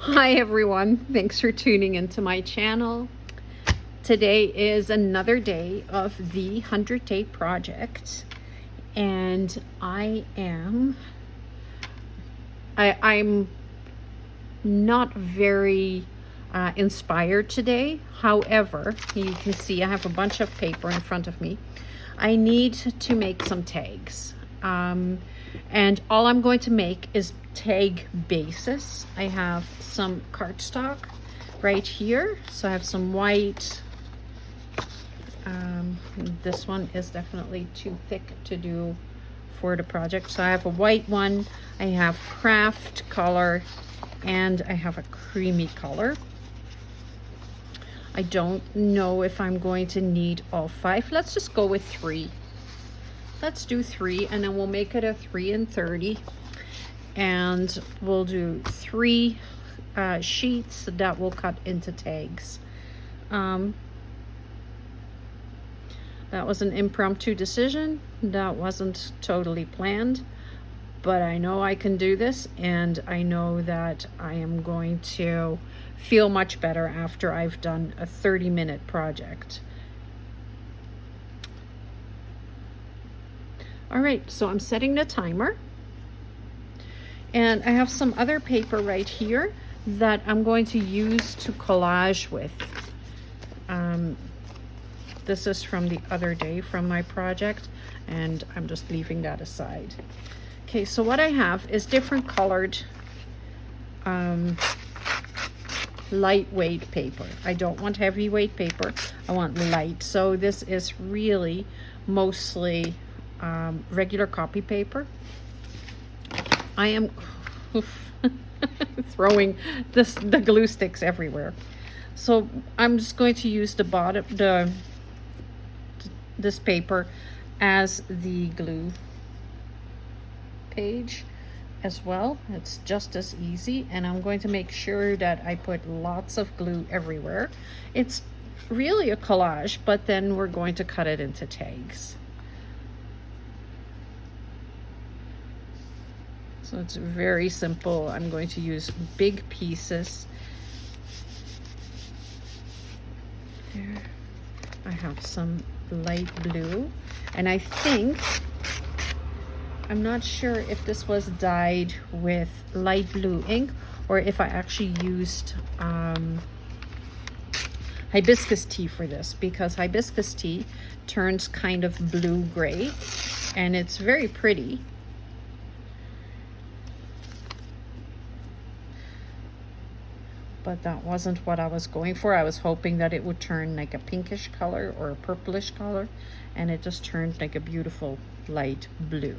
Hi everyone, thanks for tuning into my channel. Today is another day of the 100-day project, and I'm not very inspired today. However, you can see I have a bunch of paper in front of me. I need to make some tags. And all I'm going to make is tag bases. I have some cardstock right here. So I have some white. This one is definitely too thick to do for the project. So I have a white one, I have craft color, and I have a creamy color. I don't know if I'm going to need all 5. Let's just go with 3. Let's do 3, and then we'll make it a 3 and 30. And we'll do 3 sheets that we'll cut into tags. That was an impromptu decision. That wasn't totally planned, but I know I can do this, and I know that I am going to feel much better after I've done a 30-minute project. All right, so I'm setting the timer, and I have some other paper right here that I'm going to use to collage with. This is from the other day from my project, and I'm just leaving that aside. Okay, so what I have is different colored lightweight paper. I don't want heavyweight paper, I want light. So this is really mostly regular copy paper. I am throwing the glue sticks everywhere. So I'm just going to use this paper as the glue page as well. It's just as easy, and I'm going to make sure that I put lots of glue everywhere. It's really a collage, but then we're going to cut it into tags. So it's very simple. I'm going to use big pieces. There. I have some light blue, and I think, I'm not sure if this was dyed with light blue ink or if I actually used hibiscus tea for this, because hibiscus tea turns kind of blue-gray, and it's very pretty. But that wasn't what I was going for. I was hoping that it would turn like a pinkish color or a purplish color, and it just turned like a beautiful light blue.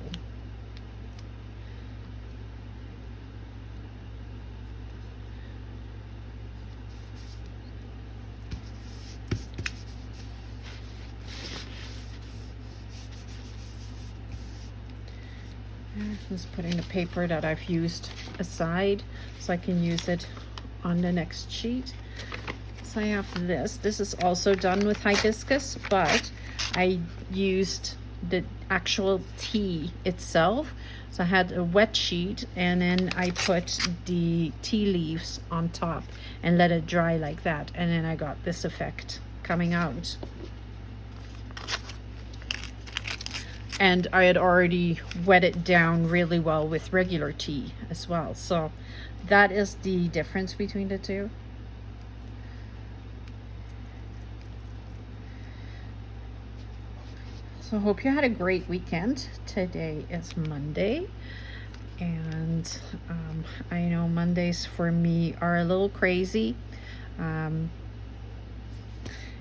I'm just putting the paper that I've used aside so I can use it on the next sheet. So I have this is also done with hibiscus, but I used the actual tea itself. So I had a wet sheet, and then I put the tea leaves on top and let it dry like that, and then I got this effect coming out. And I had already wet it down really well with regular tea as well. So that is the difference between the two. So I hope you had a great weekend. Today is Monday, and I know Mondays for me are a little crazy.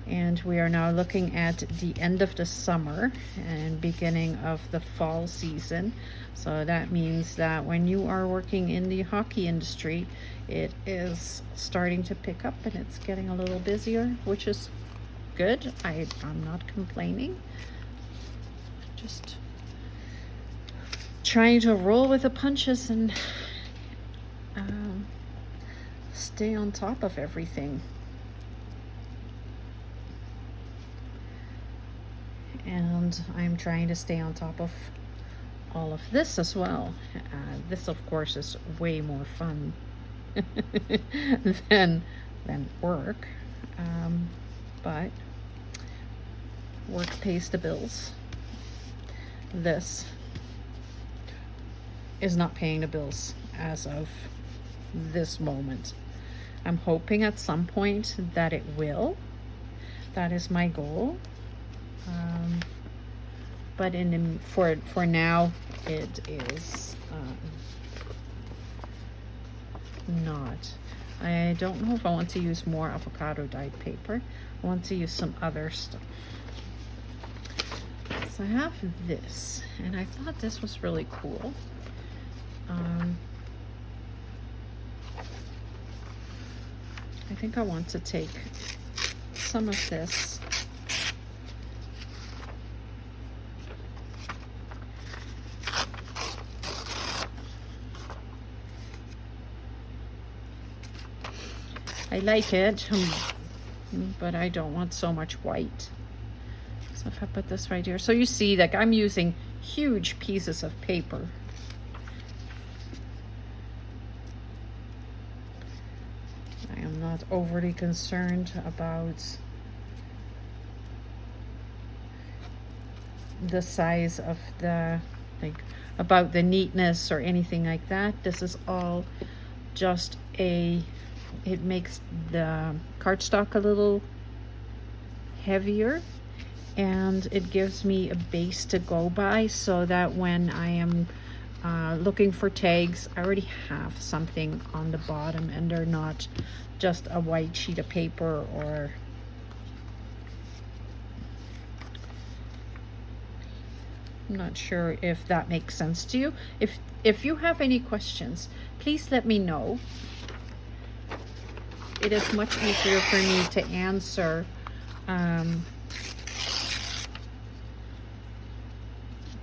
And we are now looking at the end of the summer and beginning of the fall season. So that means that when you are working in the hockey industry, it is starting to pick up and it's getting a little busier, which is good. I'm not complaining. Just trying to roll with the punches and stay on top of everything. And I'm trying to stay on top of all of this as well. This of course is way more fun. than work. But work pays the bills. This is not paying the bills as of this moment. I'm hoping at some point that it will. That is my goal. But for now, it is not. I don't know if I want to use more avocado dyed paper. I want to use some other stuff. So I have this, and I thought this was really cool. I think I want to take some of this I like it, but I don't want so much white. So if I put this right here, so you see, like, I'm using huge pieces of paper. I am not overly concerned about the size of the, like, about the neatness or anything like that. This is all just it makes the cardstock a little heavier, and it gives me a base to go by, so that when I am looking for tags, I already have something on the bottom, and they're not just a white sheet of paper. Or I'm not sure if that makes sense to you. If you have any questions, please let me know. It is much easier for me to answer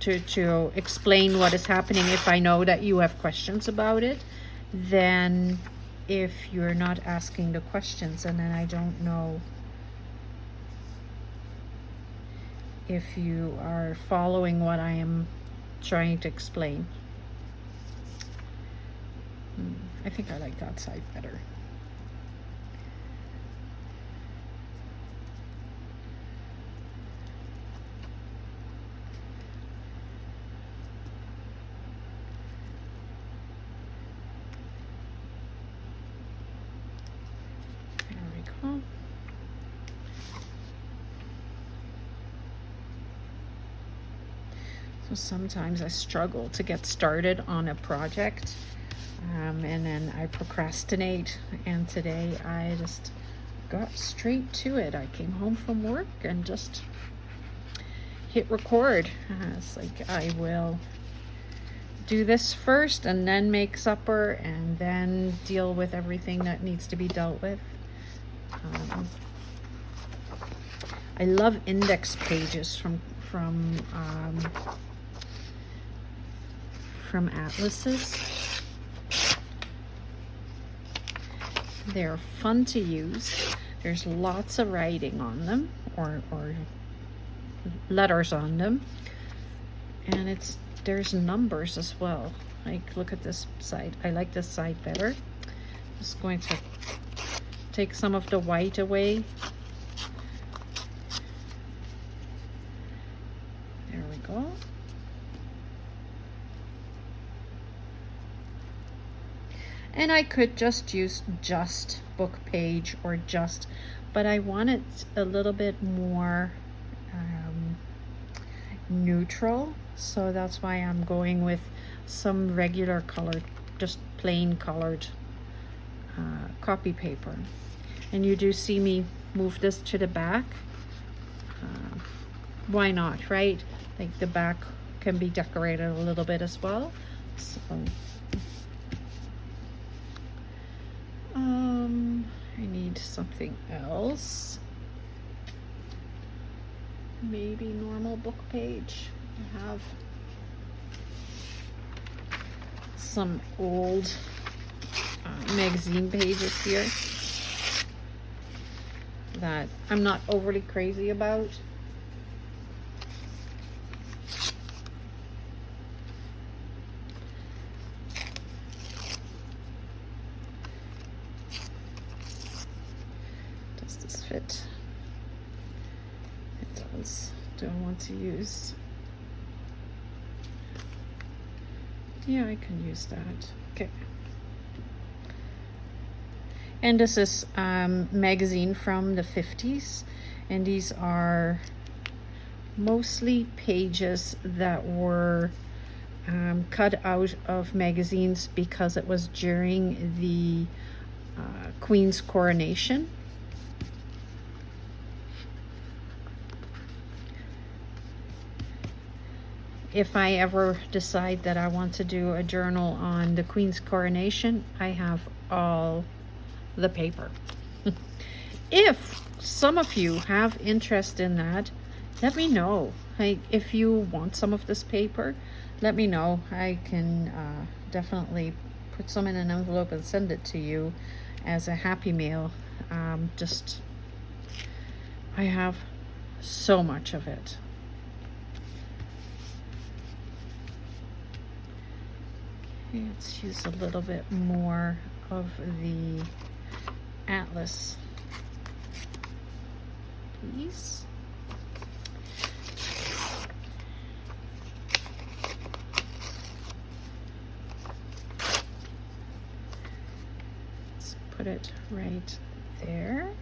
to explain what is happening if I know that you have questions about it, than if you're not asking the questions, and then I don't know if you are following what I am trying to explain. I think I like that side better. So sometimes I struggle to get started on a project, and then I procrastinate, and today I just got straight to it. I came home from work and just hit record. It's like, I will do this first and then make supper and then deal with everything that needs to be dealt with. I love index pages from atlases. They're fun to use. There's lots of writing on them, or letters on them, and there's numbers as well. Like, look at this side. I like this side better. I'm just going to take some of the white away. There we go. And I could just use just book page, or just, but I want it a little bit more neutral. So that's why I'm going with some regular colored, just plain colored copy paper. And you do see me move this to the back. Why not, right? Like, the back can be decorated a little bit as well. So I need something else. Maybe normal book page. I have some old magazine pages here that I'm not overly crazy about. does. Do I want to use? Yeah, I can use that. Okay. And this is magazine from the 50s, and these are mostly pages that were cut out of magazines because it was during the Queen's coronation. If I ever decide that I want to do a journal on the Queen's coronation, I have all the paper. If some of you have interest in that, let me know. If you want some of this paper, let me know. I can definitely put some in an envelope and send it to you as a Happy Mail. I have so much of it. Okay, let's use a little bit more of the atlas piece. Let's put it right there,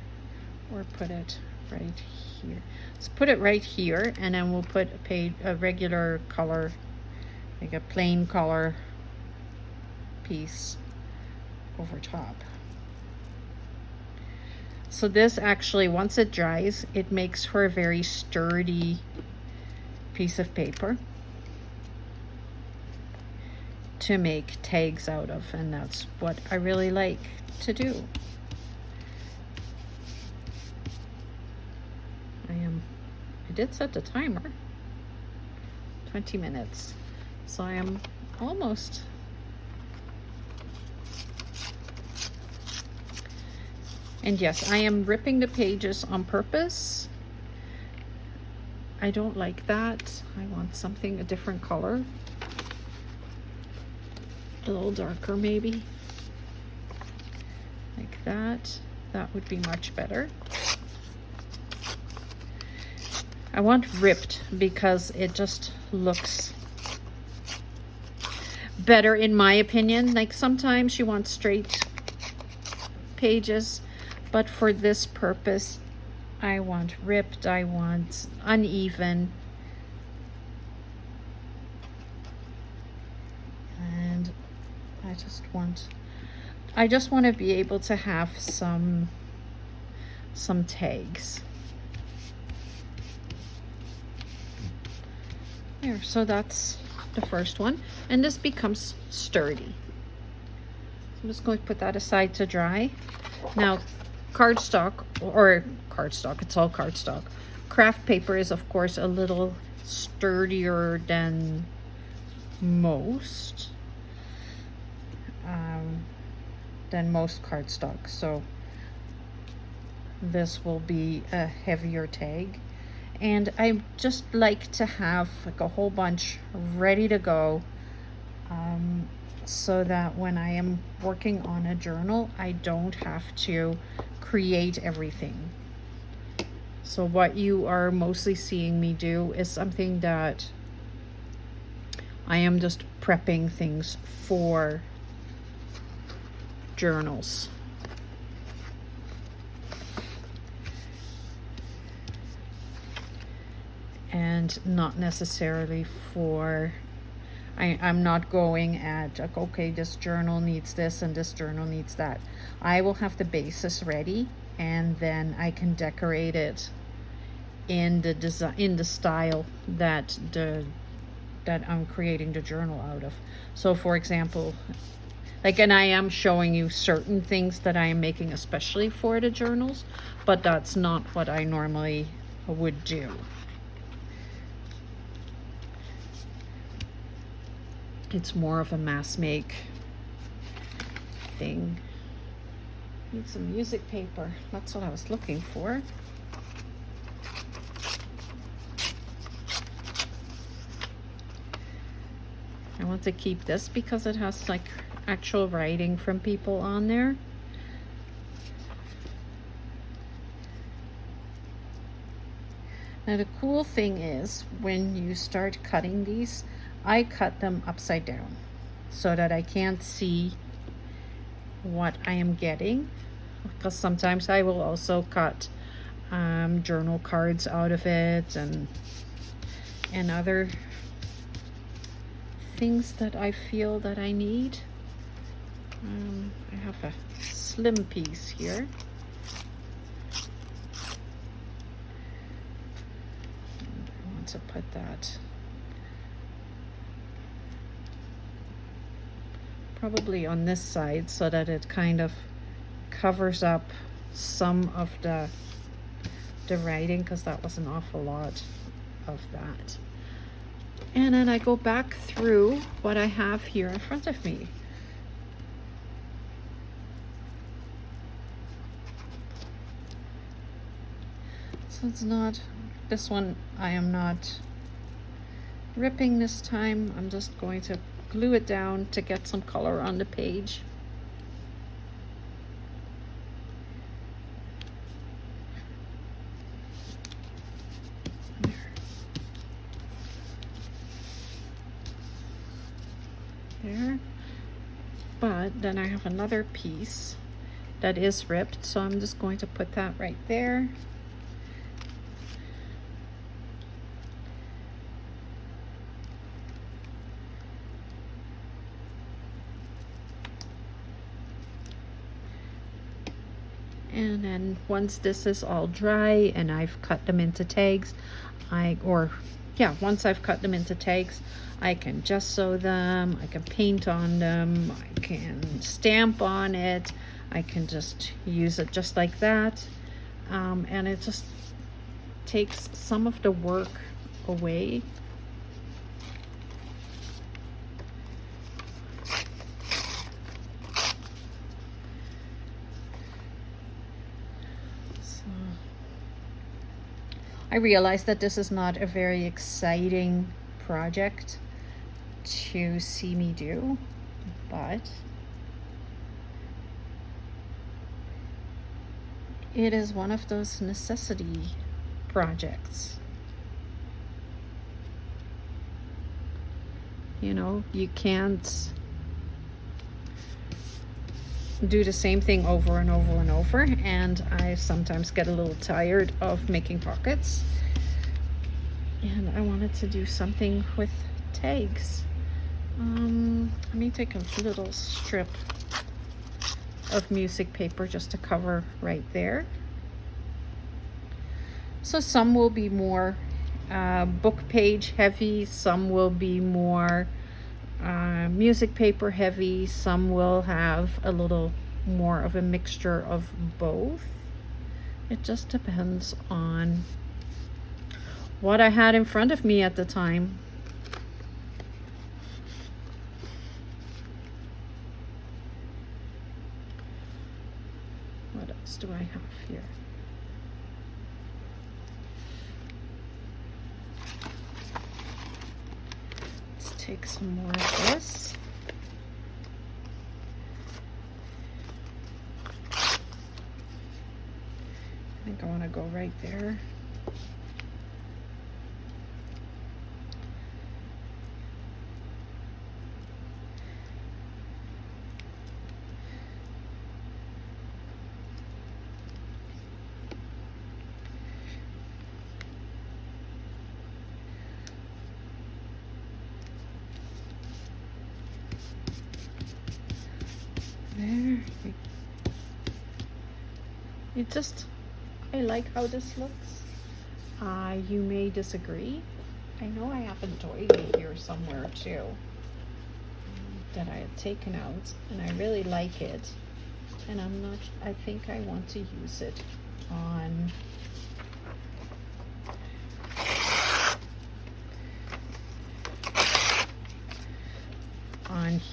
or put it right here. Let's put it right here, and then we'll put a regular color, like a plain color piece over top. So this actually, once it dries, it makes for a very sturdy piece of paper to make tags out of, and that's what I really like to do. I did set the timer, 20 minutes, so I am almost. And yes, I am ripping the pages on purpose. I don't like that. I want something, a different color. A little darker maybe. Like that. That would be much better. I want ripped because it just looks better in my opinion. Like sometimes you want straight pages, but for this purpose I want ripped, I want uneven, and I just want to be able to have some tags. There, so that's the first one, and this becomes sturdy. So I'm just going to put that aside to dry. Now cardstock, it's all cardstock. Craft paper is of course a little sturdier than most cardstock, so this will be a heavier tag. And I just like to have like a whole bunch ready to go, so that when I am working on a journal, I don't have to create everything. So what you are mostly seeing me do is something that I am just prepping things for journals. And not necessarily for, I'm not going at like, okay, this journal needs this and this journal needs that. I will have the basis ready, and then I can decorate it in the design, in the style that I'm creating the journal out of. So for example, like, and I am showing you certain things that I am making especially for the journals, but that's not what I normally would do. It's more of a mass make thing. Need some music paper. That's what I was looking for. I want to keep this because it has like actual writing from people on there. Now the cool thing is when you start cutting these, I cut them upside down so that I can't see what I am getting, because sometimes I will also cut journal cards out of it and other things that I feel that I need. I have a slim piece here. I want to put that probably on this side so that it kind of covers up some of the writing, because that was an awful lot of that. And then I go back through what I have here in front of me. So it's not, this one I am not ripping this time. I'm just going to glue it down to get some color on the page. There. But then I have another piece that is ripped, so I'm just going to put that right there. And then once this is all dry and I've cut them into tags, once I've cut them into tags, I can gesso them, I can paint on them, I can stamp on it, I can just use it just like that. And it just takes some of the work away. I realize that this is not a very exciting project to see me do, but it is one of those necessity projects. You know, you can't do the same thing over and over and over, and I sometimes get a little tired of making pockets, and I wanted to do something with tags. Let me take a little strip of music paper just to cover right there. So some will be more book page heavy, some will be more music paper heavy, some will have a little more of a mixture of both. It just depends on what I had in front of me at the time. What else do I have here? Take some more of this. I think I want to go right there. There. I like how this looks. You may disagree. I know I have a doily here somewhere too that I had taken out, and I really like it. And I think I want to use it on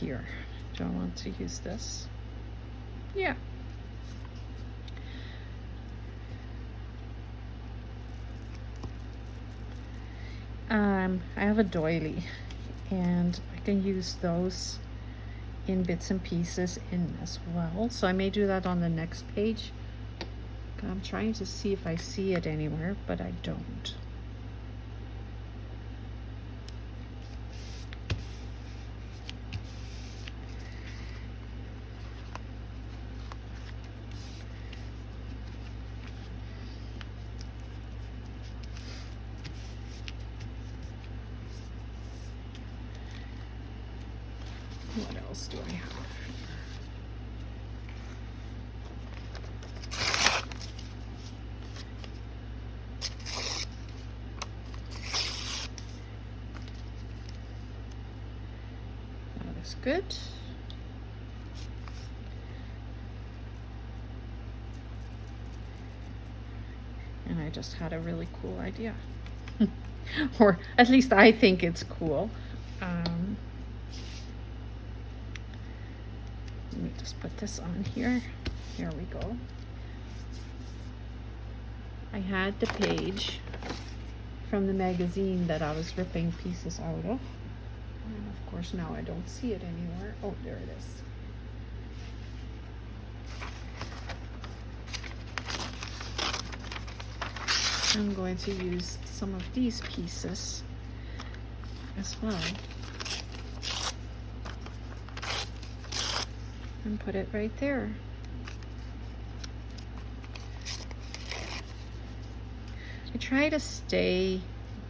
here. Do I want to use this? Yeah. I have a doily, and I can use those in bits and pieces in as well. So I may do that on the next page. I'm trying to see if I see it anywhere, but I don't. What else do I have? That is good. And I just had a really cool idea. Or at least I think it's cool. Let me just put this on here. Here we go. I had the page from the magazine that I was ripping pieces out of. And of course now I don't see it anymore. Oh, there it is. I'm going to use some of these pieces as well and put it right there. I try to stay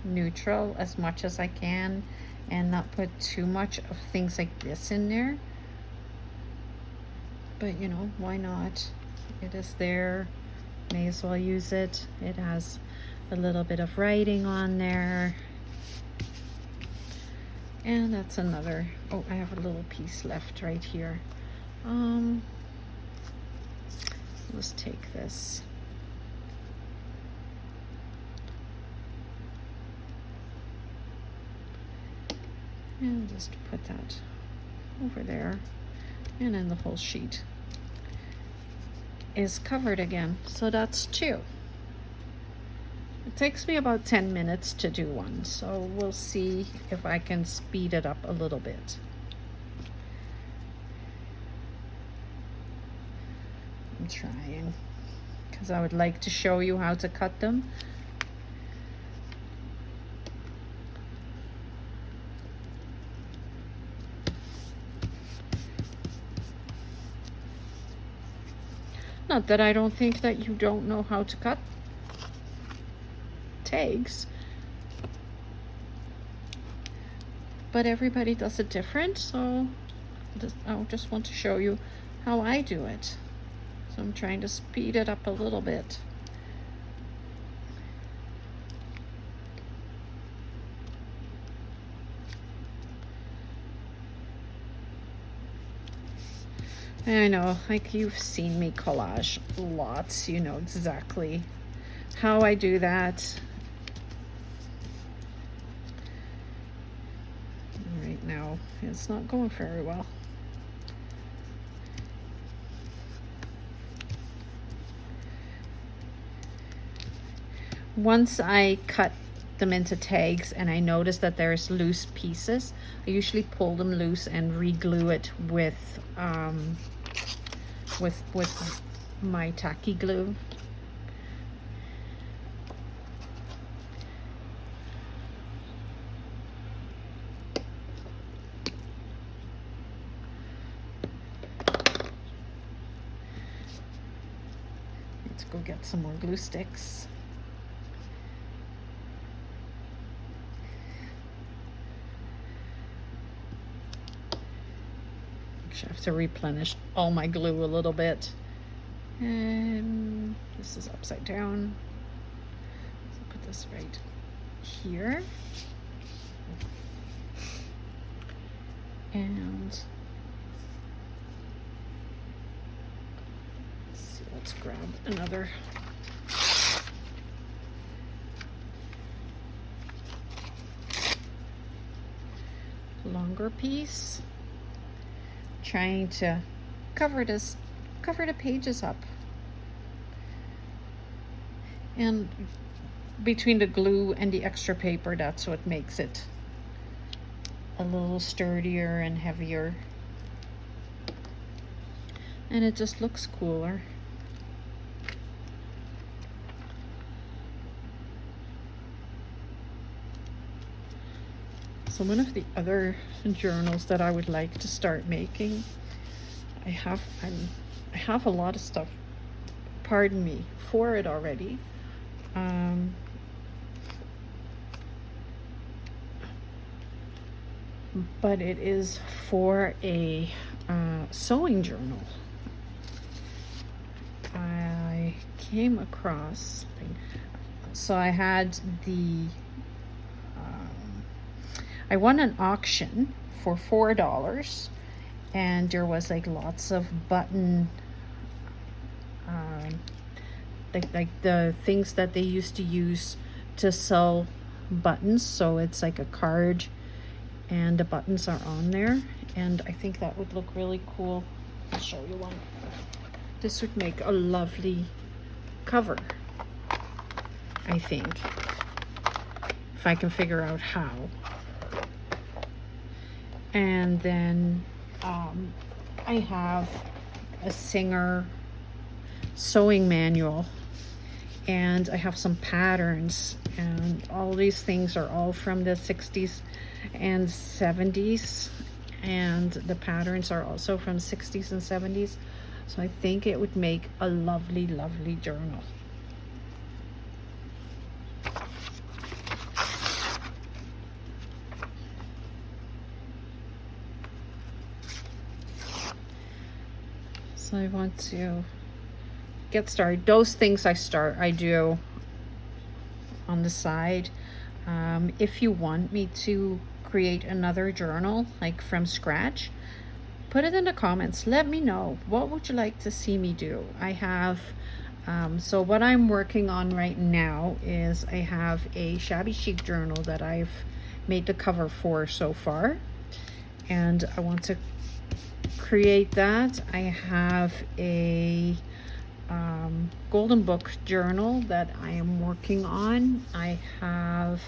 neutral as much as I can and not put too much of things like this in there. But you know, why not? It is there. May as well use it. It has a little bit of writing on there. And that's another, oh, I have a little piece left right here. Let's take this. And just put that over there. And then the whole sheet is covered again. So that's 2. It takes me about 10 minutes to do one, so we'll see if I can speed it up a little bit. I'm trying, because I would like to show you how to cut them. Not that I don't think that you don't know how to cut tags, but everybody does it different, so I just want to show you how I do it. So I'm trying to speed it up a little bit. I know, like, you've seen me collage lots, you know exactly how I do that. Right now, it's not going very well. Once I cut them into tags and I notice that there's loose pieces, I usually pull them loose and re-glue it with my tacky glue. Let's go get some more glue sticks. I have to replenish all my glue a little bit. And this is upside down. So put this right here. And let's see, let's grab another longer piece. Trying to cover the pages up, and between the glue and the extra paper, that's what makes it a little sturdier and heavier, and it just looks cooler. So one of the other journals that I would like to start making, I have a lot of stuff, pardon me, for it already. but it is for a sewing journal. I came across, so I had the, I won an auction for $4, and there was like lots of button, like the things that they used to use to sew buttons. So it's like a card and the buttons are on there, and I think that would look really cool. I'll show you one. This would make a lovely cover, I think, if I can figure out how. And then I have a Singer sewing manual, and I have some patterns, and all these things are all from the 60s and 70s, and the patterns are also from 60s and 70s. So I think it would make a lovely, lovely journal. So I want to get started. Those things I do on the side. If you want me to create another journal, like from scratch, put it in the comments. Let me know. What would you like to see me do? I have, so what I'm working on right now is I have a shabby chic journal that I've made the cover for so far, and I want to create that. I have a golden book journal that I am working on. I have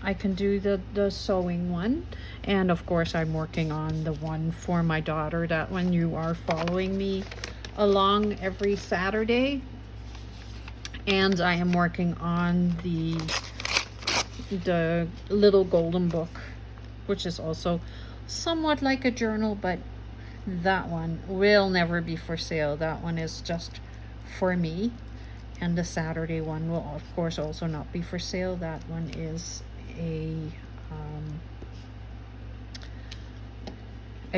I can do the sewing one, and of course I'm working on the one for my daughter. That one you are following me along every Saturday, and I am working on the little golden book, which is also somewhat like a journal, but that one will never be for sale. That one is just for me, and the Saturday one will of course also not be for sale. That one is a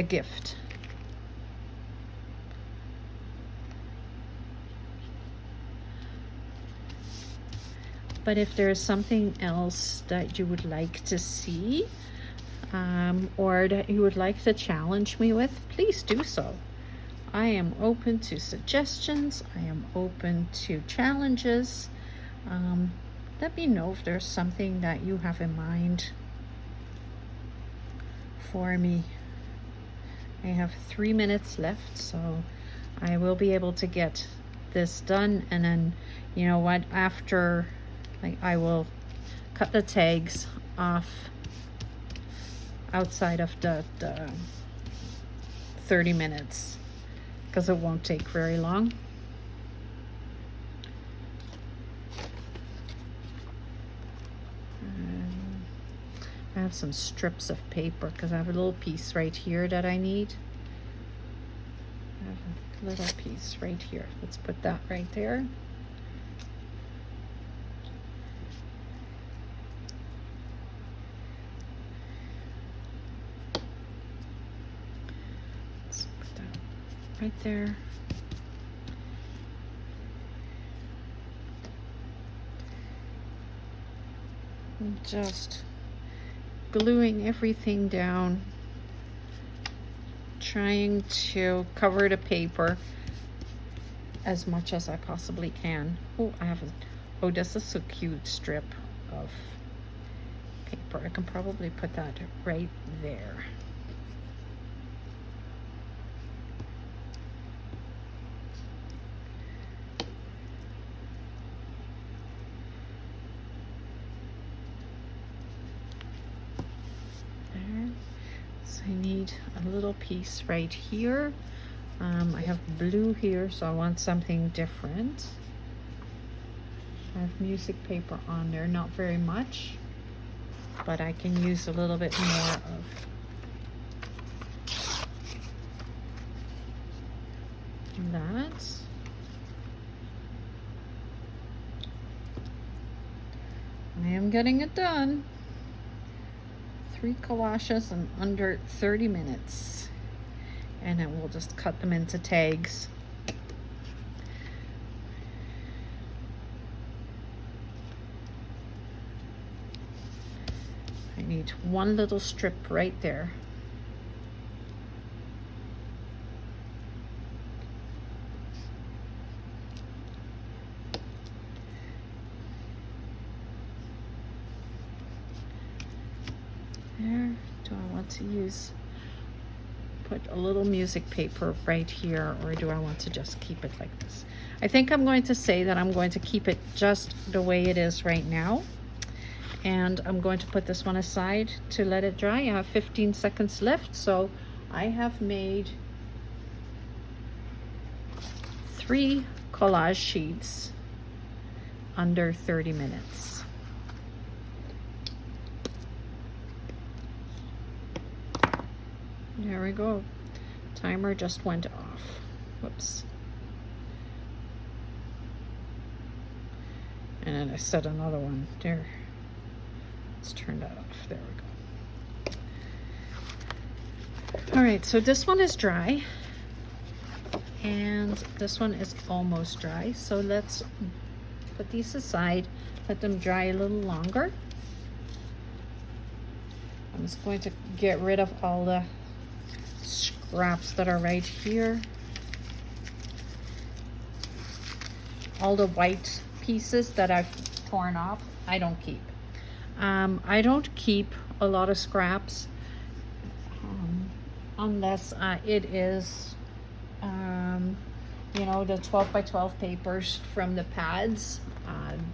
gift. But if there's something else that you would like to see, or that you would like to challenge me with, please do so. I am open to suggestions. I am open to challenges. Let me know if there's something that you have in mind for me. I have 3 minutes left, so I will be able to get this done. And then, you know what, after, like, I will cut the tags off outside of the 30 minutes, because it won't take very long. I have some strips of paper because I have a little piece right here that I need. I have a little piece right here. Let's put that right there. Let's put that right there. And just gluing everything down, trying to cover the paper as much as I possibly can. Oh, I have oh, this is a cute strip of paper. I can probably put that right there. I need a little piece right here. I have blue here, so I want something different. I have music paper on there, not very much, but I can use a little bit more of that. I am I'm getting it done. 3 collages in under 30 minutes. And then we'll just cut them into tags. I need one little strip right there. There. Do I want to put a little music paper right here, or do I want to just keep it like this? I think I'm going to say that I'm going to keep it just the way it is right now. And I'm going to put this one aside to let it dry. I have 15 seconds left, so I have made 3 collage sheets under 30 minutes. There we go. Timer just went off. Whoops. And then I set another one there. Let's turn that off. There we go. All right, so this one is dry. And this one is almost dry. So let's put these aside, let them dry a little longer. I'm just going to get rid of all the scraps that are right here. All the white pieces that I've torn off, I don't keep. I don't keep a lot of scraps unless it is, you know, the 12 by 12 papers from the pads.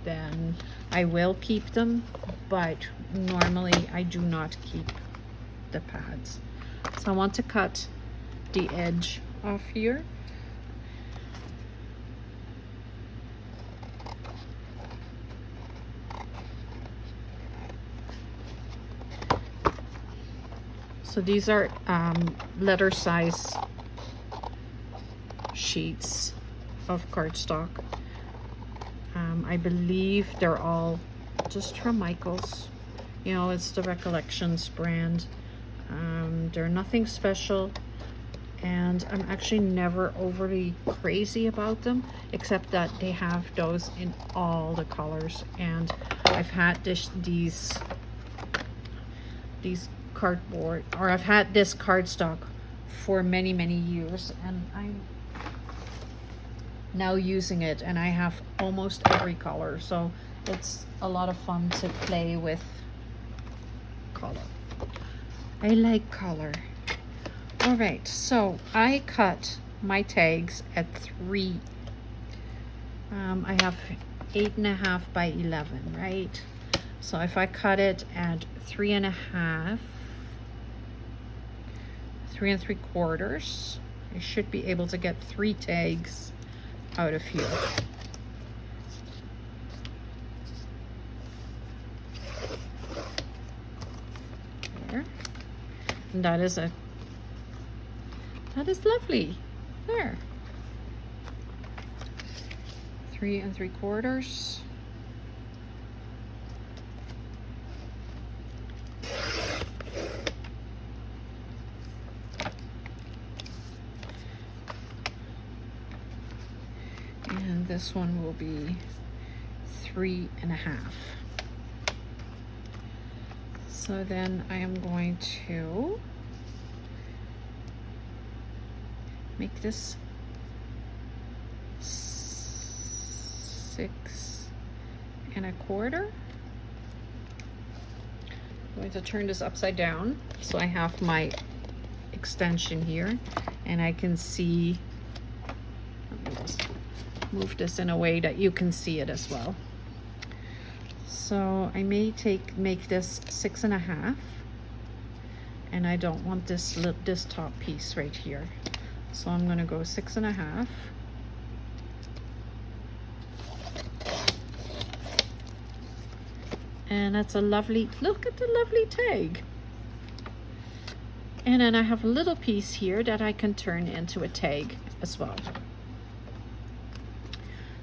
Then I will keep them, but normally I do not keep the pads. So I want to cut the edge off here. So these are letter size sheets of cardstock. I believe they're all just from Michaels. You know, it's the Recollections brand. They're nothing special, and I'm actually never overly crazy about them, except that they have those in all the colors. And I've had these cardboard, or I've had this cardstock for many years, and I'm now using it, and I have almost every color, so it's a lot of fun to play with color. I like color. All right, so I cut my tags at 3. I have 8.5 by 11, right? So if I cut it at 3.5, 3 3/4, I should be able to get 3 tags out of here. There. And that is lovely. There. 3 3/4. And this one will be 3.5. So then I am going to make this 6 1/4. I'm going to turn this upside down so I have my extension here, and I can see. Let me just move this in a way that you can see it as well. So I may make this 6.5, and I don't want this top piece right here. So I'm going to go 6.5. And that's a lovely, look at the lovely tag. And then I have a little piece here that I can turn into a tag as well.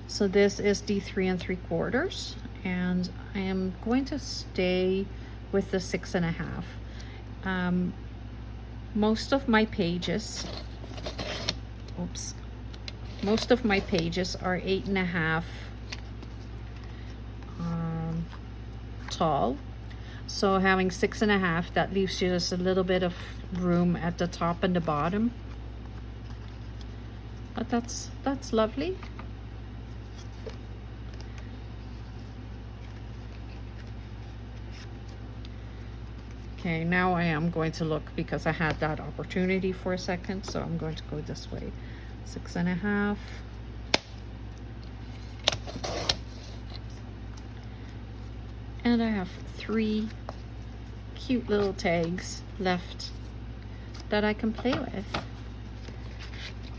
So this is the 3 3/4, and I am going to stay with the 6.5. Most of my pages, most of my pages are 8.5 tall. So having 6.5, that leaves you just a little bit of room at the top and the bottom. But that's lovely. Okay, now I am going to look, because I had that opportunity for a second, so I'm going to go this way. 6.5. And I have 3 cute little tags left that I can play with.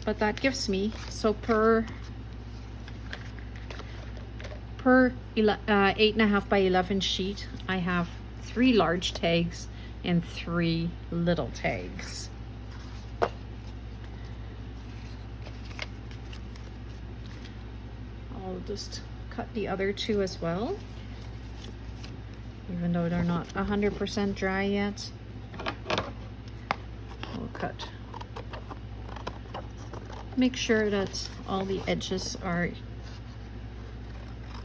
But that gives me, so per 8.5 by 11 sheet, I have 3 large tags and 3 little tags. I'll just cut the other 2 as well, even though they're not 100% dry yet. We'll cut. Make sure that all the edges are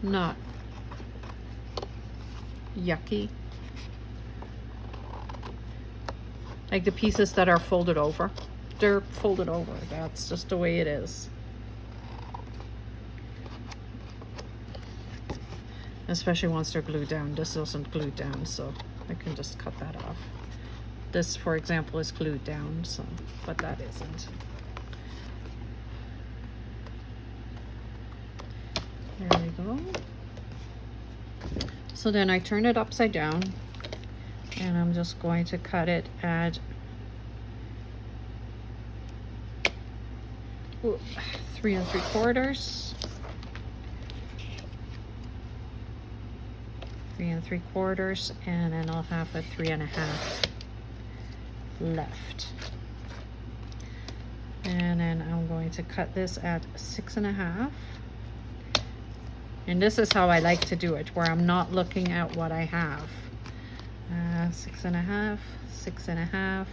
not yucky. Like the pieces that are folded over, they're folded over. That's just the way it is. Especially once they're glued down. This isn't glued down, so I can just cut that off. This, for example, is glued down, so, but that isn't. There we go. So then I turn it upside down, and I'm just going to cut it at 3 3/4. 3 3/4, and then I'll have a 3.5 left. And then I'm going to cut this at 6.5. And this is how I like to do it, where I'm not looking at what I have. 6.5, 6.5.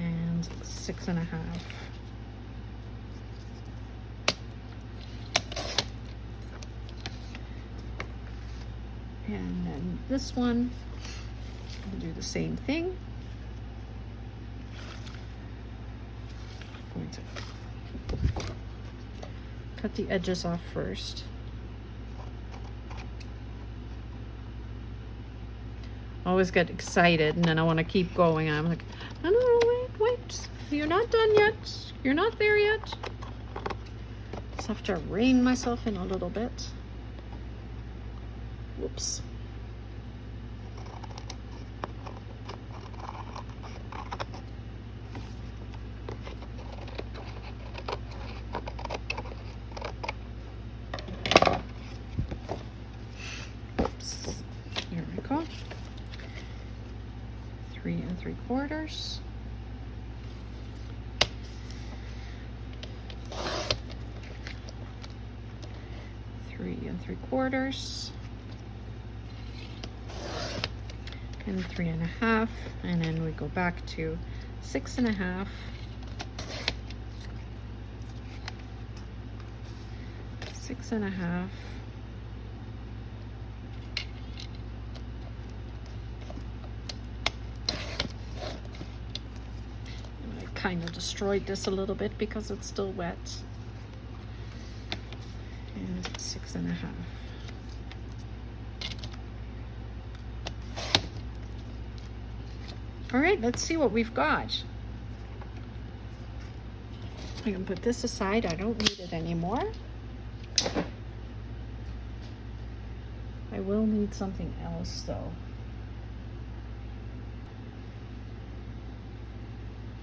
And 6.5. And then this one, I'll do the same thing. I'm going to cut the edges off first. I always get excited, and then I want to keep going. I'm like, no, wait, you're not done yet. You're not there yet. Just have to rein myself in a little bit. Whoops. Here we go. 3 3/4. Three and 3/4. And 3.5, and then we go back to 6.5. 6.5. I kind of destroyed this a little bit because it's still wet. And 6.5. All right, let's see what we've got. I can put this aside. I don't need it anymore. I will need something else though.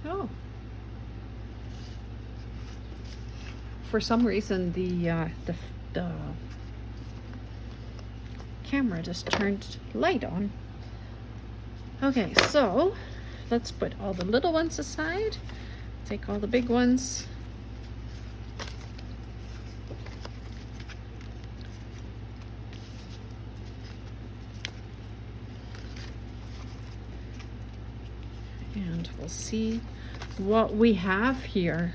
Oh. For some reason, the camera just turned light on. Okay, so let's put all the little ones aside. Take all the big ones. we'll see what we have here.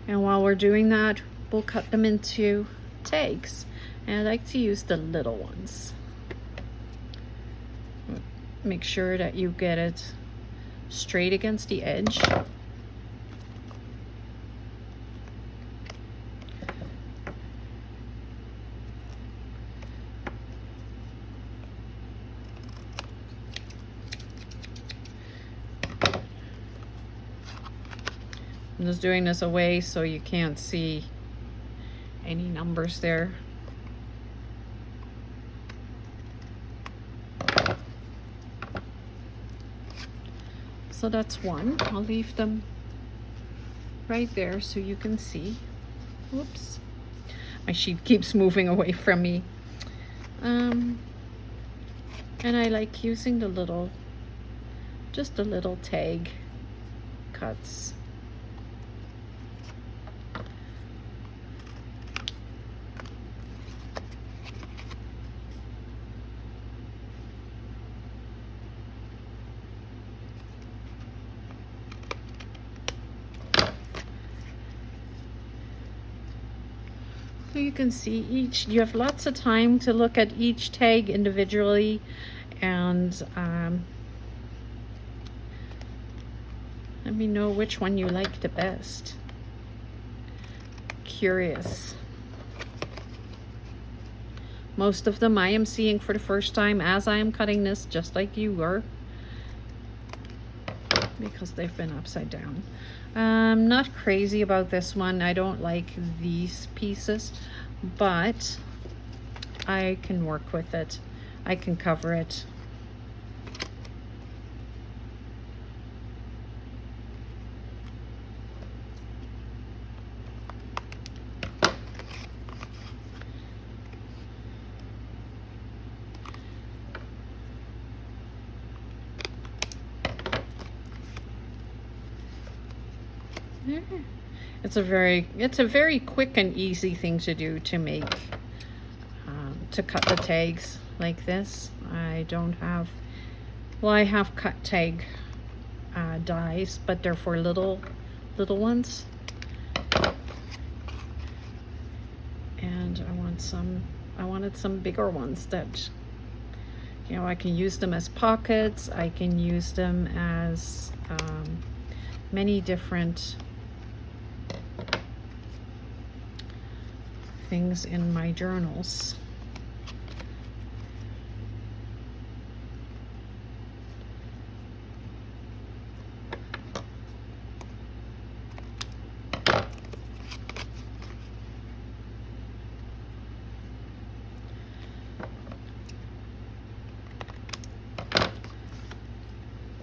And while we're doing that, we'll cut them into tags. And I like to use the little ones. Make sure that you get it straight against the edge. I'm just doing this away so you can't see any numbers there. So that's one. I'll leave them right there so you can see. Whoops. My sheet keeps moving away from me. And I like using the little, just the little tag cuts. So you can see each, you have lots of time to look at each tag individually, and let me know which one you like the best. Curious. Most of them I am seeing for the first time as I am cutting this, just like you were, because they've been upside down. I'm not crazy about this one. I don't like these pieces, but I can work with it. I can cover it. It's a very quick and easy thing to do to make, to cut the tags like this. I don't have, well, I have cut tag dies, but they're for little ones. And I wanted some bigger ones that, you know, I can use them as pockets. I can use them as many different things in my journals.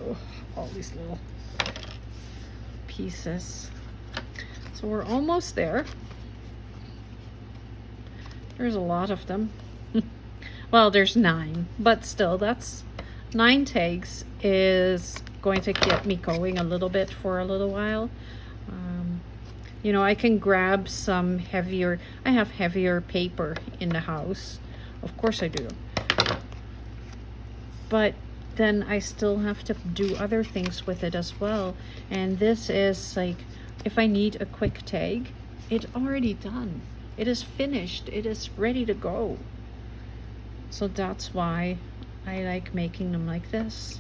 Oh, all these little pieces. So we're almost there. There's a lot of them. Well, there's 9, but still, that's 9 tags is going to get me going a little bit for a little while. You know, I can grab some heavier, I have heavier paper in the house. Of course I do. But then I still have to do other things with it as well. And this is like, if I need a quick tag, it's already done. It is finished. It is ready to go. So that's why I like making them like this.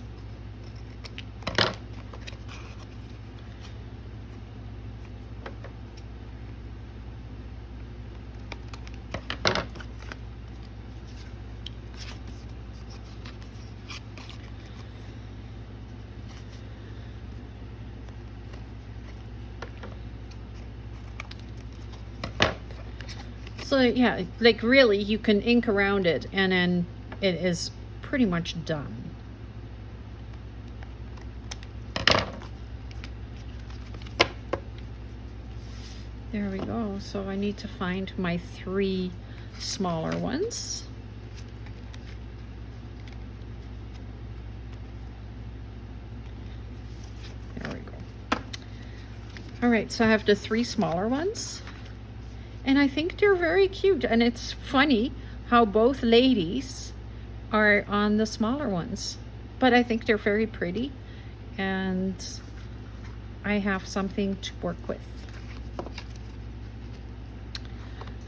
So yeah, like really you can ink around it and then it is pretty much done. There we go. So I need to find my 3 smaller ones. There we go. All right, so I have the 3 smaller ones. And I think they're very cute. And it's funny how both ladies are on the smaller ones. but I think they're very pretty, and I have something to work with.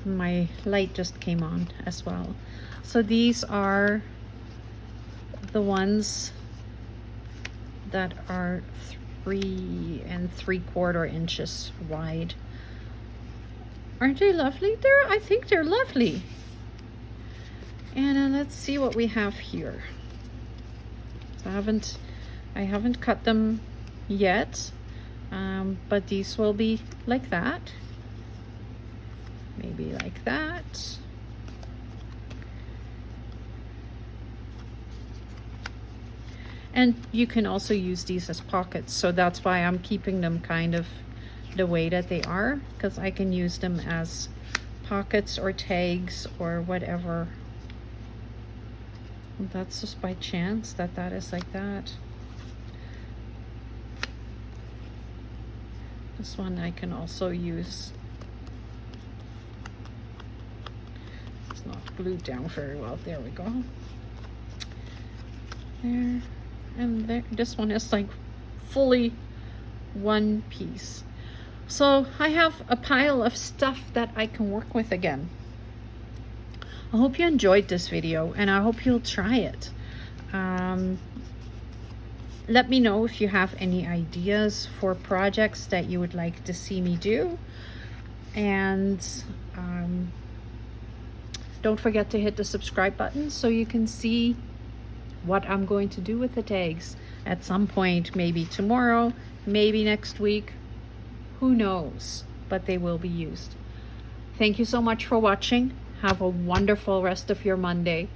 My light just came on as well. So these are the ones that are 3 3/4 inches wide. Aren't they lovely? I think they're lovely. And let's see what we have here. So I haven't cut them yet, but these will be like that. Maybe like that. And you can also use these as pockets, so that's why I'm keeping them kind of the way that they are, because I can use them as pockets or tags or whatever. That's just by chance that is like that. This one I can also use. It's not glued down very well. There we go. There. And there, this one is like fully one piece. So I have a pile of stuff that I can work with again. I hope you enjoyed this video, and I hope you'll try it. Let me know if you have any ideas for projects that you would like to see me do. And don't forget to hit the subscribe button so you can see what I'm going to do with the tags at some point, maybe tomorrow, maybe next week, who knows, but they will be used. Thank you so much for watching. Have a wonderful rest of your Monday,